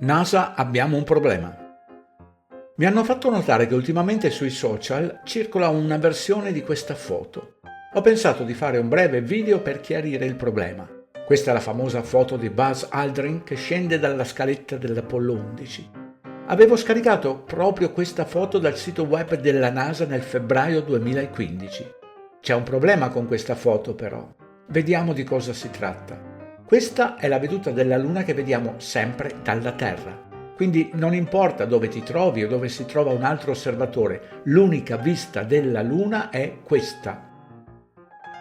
NASA, abbiamo un problema. Mi hanno fatto notare che ultimamente sui social circola una versione di questa foto. Ho pensato di fare un breve video per chiarire il problema. Questa è la famosa foto di Buzz Aldrin che scende dalla scaletta dell'Apollo 11. Avevo scaricato proprio questa foto dal sito web della NASA nel febbraio 2015. C'è un problema con questa foto però. Vediamo di cosa si tratta. Questa è la veduta della Luna che vediamo sempre dalla Terra. Quindi non importa dove ti trovi o dove si trova un altro osservatore, l'unica vista della Luna è questa.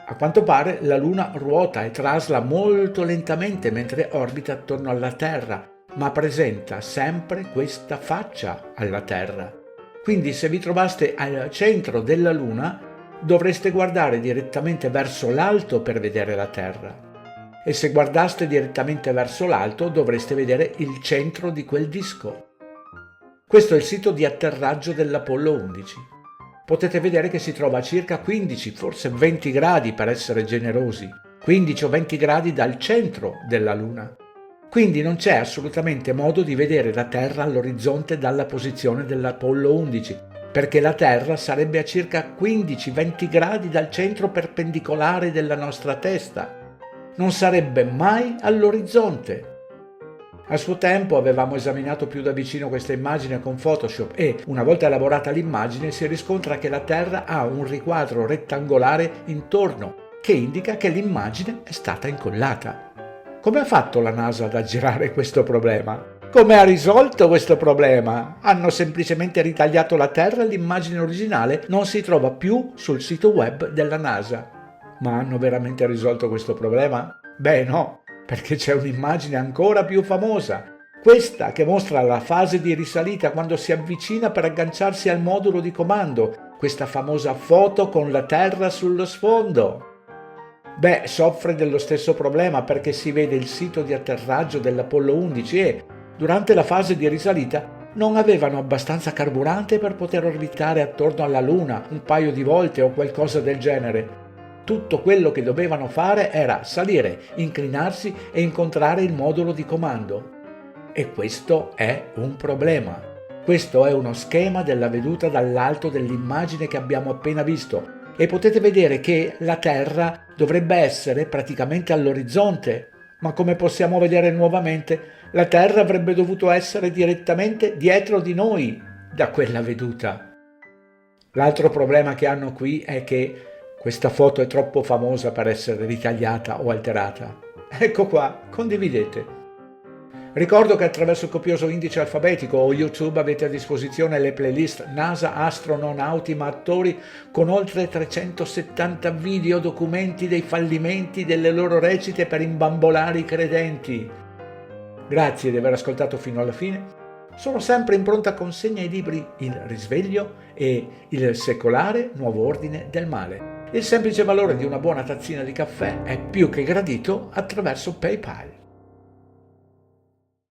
A quanto pare la Luna ruota e trasla molto lentamente mentre orbita attorno alla Terra, ma presenta sempre questa faccia alla Terra. Quindi se vi trovaste al centro della Luna, dovreste guardare direttamente verso l'alto per vedere la Terra. E se guardaste direttamente verso l'alto dovreste vedere il centro di quel disco. Questo è il sito di atterraggio dell'Apollo 11. Potete vedere che si trova a circa 15, forse 20 gradi per essere generosi, 15 o 20 gradi dal centro della Luna. Quindi non c'è assolutamente modo di vedere la Terra all'orizzonte dalla posizione dell'Apollo 11, perché la Terra sarebbe a circa 15-20 gradi dal centro perpendicolare della nostra testa. Non sarebbe mai all'orizzonte. A suo tempo avevamo esaminato più da vicino questa immagine con Photoshop e, una volta elaborata l'immagine, si riscontra che la Terra ha un riquadro rettangolare intorno, che indica che l'immagine è stata incollata. Come ha fatto la NASA ad aggirare questo problema? Come ha risolto questo problema? Hanno semplicemente ritagliato la Terra e l'immagine originale non si trova più sul sito web della NASA. Ma hanno veramente risolto questo problema? Beh no, perché c'è un'immagine ancora più famosa, questa che mostra la fase di risalita quando si avvicina per agganciarsi al modulo di comando, questa famosa foto con la Terra sullo sfondo. Beh, soffre dello stesso problema perché si vede il sito di atterraggio dell'Apollo 11 e, durante la fase di risalita, non avevano abbastanza carburante per poter orbitare attorno alla Luna un paio di volte o qualcosa del genere. Tutto quello che dovevano fare era salire, inclinarsi e incontrare il modulo di comando. E questo è un problema. Questo è uno schema della veduta dall'alto dell'immagine che abbiamo appena visto e potete vedere che la Terra dovrebbe essere praticamente all'orizzonte, ma come possiamo vedere nuovamente, la Terra avrebbe dovuto essere direttamente dietro di noi da quella veduta. L'altro problema che hanno qui è che questa foto è troppo famosa per essere ritagliata o alterata. Ecco qua, condividete. Ricordo che attraverso il copioso indice alfabetico o YouTube avete a disposizione le playlist NASA, astronauti, ma attori con oltre 370 video documenti dei fallimenti delle loro recite per imbambolare i credenti. Grazie di aver ascoltato fino alla fine. Sono sempre in pronta consegna i libri Il risveglio e Il secolare nuovo ordine del male. Il semplice valore di una buona tazzina di caffè è più che gradito attraverso PayPal.